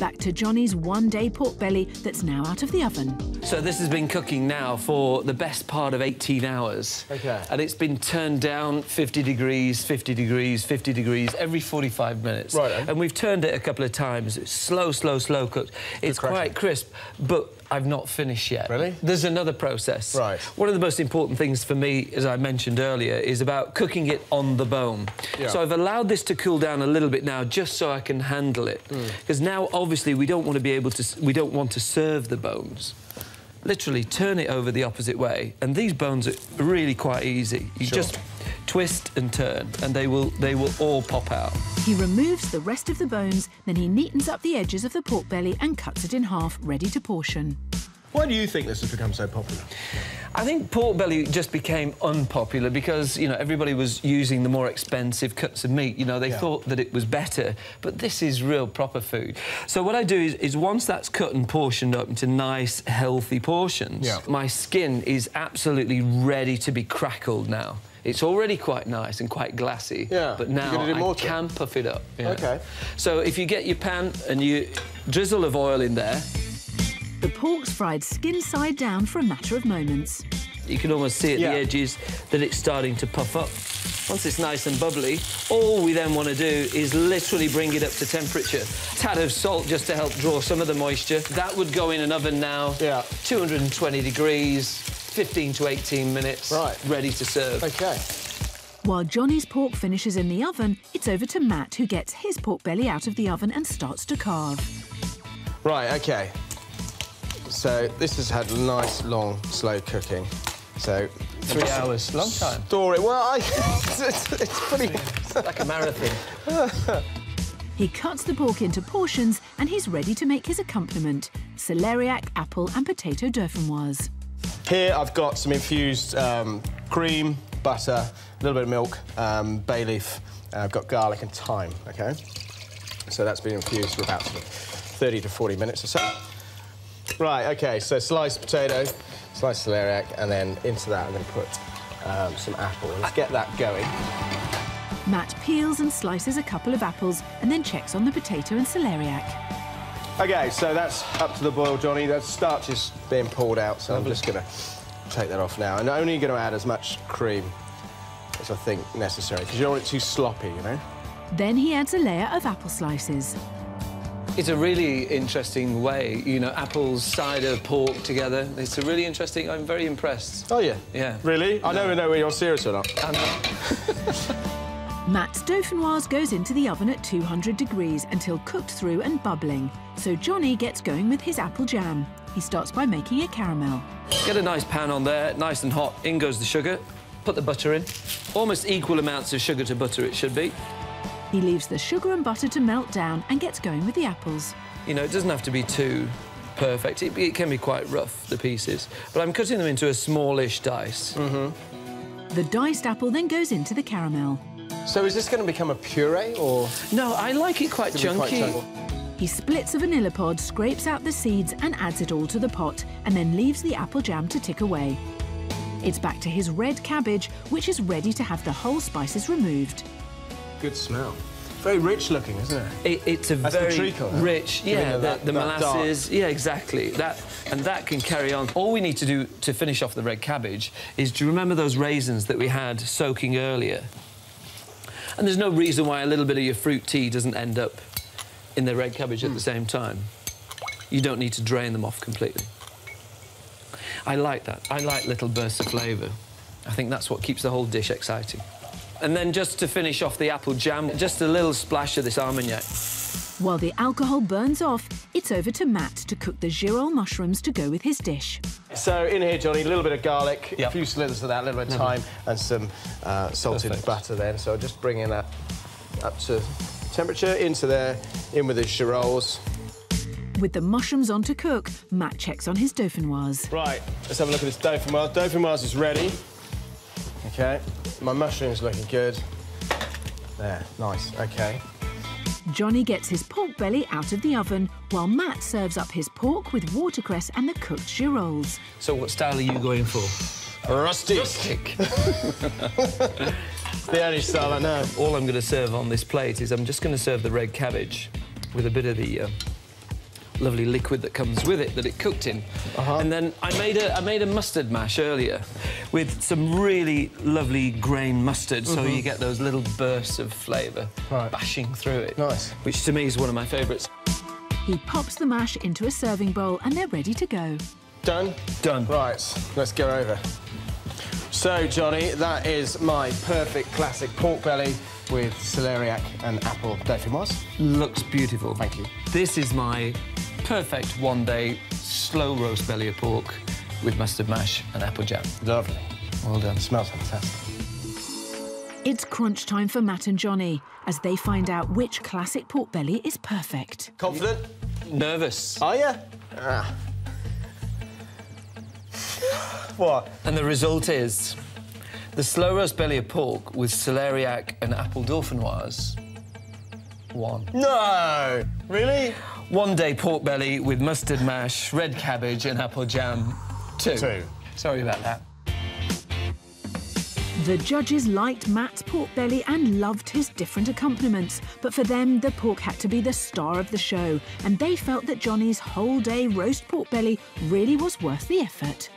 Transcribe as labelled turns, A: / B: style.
A: Back to Johnny's one-day pork belly that's now out of the oven.
B: So this has been cooking now for the best part of 18 hours.
C: OK.
B: And it's been turned down 50 degrees, 50 degrees, 50 degrees every 45 minutes.
C: Right.
B: And we've turned it a couple of times. It's slow cooked. It's quite crisp, but I've not finished yet.
C: Really?
B: There's another process.
C: Right.
B: One of the most important things for me, as I mentioned earlier, is about cooking it on the bone.
C: Yeah.
B: So I've allowed this to cool down a little bit now, just so I can handle it. Because now, obviously, we don't want to serve the bones. Literally turn it over the opposite way, and these bones are really quite easy. You just twist and turn, and they will all pop out.
A: He removes the rest of the bones, then he neatens up the edges of the pork belly and cuts it in half, ready to portion.
C: Why do you think this has become so popular?
B: I think pork belly just became unpopular because, you know, everybody was using the more expensive cuts of meat. You know, they thought that it was better, but this is real proper food. So what I do is once that's cut and portioned up into nice, healthy portions, my skin is absolutely ready to be crackled now. It's already quite nice and quite glassy, but now I can puff it up.
C: OK.
B: So if you get your pan and you drizzle of oil in there,
A: the pork's fried skin side down for a matter of moments.
B: you can almost see at the edges that it's starting to puff up. Once it's nice and bubbly, all we then want to do is literally bring it up to temperature. A tad of salt just to help draw some of the moisture. That would go in an oven now, 220 degrees, 15 to 18 minutes, ready to serve.
C: OK.
A: While Johnny's pork finishes in the oven, it's over to Matt, who gets his pork belly out of the oven and starts to carve.
C: Right, OK. So this has had nice, long, slow cooking. So
B: 3 hours, long time.
C: Store it. Well, it's pretty
B: like a marathon.
A: He cuts the pork into portions and he's ready to make his accompaniment: celeriac, apple and potato dauphinoise.
C: Here I've got some infused cream, butter, a little bit of milk, bay leaf. I've got garlic and thyme. OK. So that's been infused for about 30 to 40 minutes or so. Right, OK, so sliced potato, sliced celeriac, and then into that I'm going to put some apple. Let's get that going.
A: Matt peels and slices a couple of apples and then checks on the potato and celeriac.
C: OK, so that's up to the boil, Johnny. That starch is being poured out, so I'm just going to take that off now. And only going to add as much cream as I think necessary, because you don't want it too sloppy, you know?
A: Then he adds a layer of apple slices.
B: It's a really interesting way, you know, apples, cider, pork together. It's a really interesting... I'm very impressed.
C: Oh, yeah?
B: Yeah.
C: Really? I never know whether you're serious or not.
A: Matt's dauphinoise goes into the oven at 200 degrees until cooked through and bubbling. So Johnny gets going with his apple jam. He starts by making a caramel.
B: Get a nice pan on there, nice and hot. In goes the sugar. Put the butter in. Almost equal amounts of sugar to butter it should be.
A: He leaves the sugar and butter to melt down and gets going with the apples.
B: You know, it doesn't have to be too perfect. It can be quite rough, the pieces. But I'm cutting them into a smallish dice.
A: The diced apple then goes into the caramel.
C: So is this going to become a puree, or...?
B: No, I like it quite chunky.
A: He splits a vanilla pod, scrapes out the seeds and adds it all to the pot, and then leaves the apple jam to tick away. It's back to his red cabbage, which is ready to have the whole spices removed.
C: Good smell. Very rich looking, isn't it?
B: It's a very rich, the molasses, exactly. That can carry on. All we need to do to finish off the red cabbage is, do you remember those raisins that we had soaking earlier? And there's no reason why a little bit of your fruit tea doesn't end up in the red cabbage at the same time. You don't need to drain them off completely. I like that. I like little bursts of flavour. I think that's what keeps the whole dish exciting. And then just to finish off the apple jam, just a little splash of this Armagnac.
A: While the alcohol burns off, it's over to Matt to cook the girole mushrooms to go with his dish.
C: So in here, Johnny, a little bit of garlic, a few slithers of that, a little bit of thyme, and some salted butter then. So just bringing that up to temperature, into there, in with the giroles.
A: With the mushrooms on to cook, Matt checks on his dauphinoise. Right,
C: let's have a look at this dauphinoise. Dauphinoise is ready. OK, my mushroom's looking good. There, nice, OK.
A: Johnny gets his pork belly out of the oven, while Matt serves up his pork with watercress and the cooked giroles.
B: So what style are you going for?
C: Rustic.
B: Rustic.
C: The only style I know.
B: All I'm going to serve on this plate is I'm just going to serve the red cabbage with a bit of the lovely liquid that comes with it that it cooked in. And then I made a mustard mash earlier with some really lovely grain mustard, so you get those little bursts of flavour bashing through it.
C: Nice.
B: Which to me is one of my favourites.
A: He pops the mash into a serving bowl and they're ready to go.
C: Done?
B: Done.
C: Right, let's go over. So, Johnny, that is my perfect classic pork belly with celeriac and apple dauphinoise.
B: Looks beautiful.
C: Thank you.
B: This is my perfect one-day slow roast belly of pork with mustard mash and apple jam.
C: Lovely.
B: Well done.
C: Smells fantastic.
A: It's crunch time for Matt and Johnny as they find out which classic pork belly is perfect.
C: Confident?
B: Nervous.
C: Are you? What?
B: And the result is the slow roast belly of pork with celeriac and apple dauphinoise. 1.
C: No! Really?
B: One-day pork belly with mustard mash, red cabbage and apple jam. 2.
C: 2.
B: Sorry about that.
A: The judges liked Matt's pork belly and loved his different accompaniments, but for them, the pork had to be the star of the show, and they felt that Johnny's whole-day roast pork belly really was worth the effort.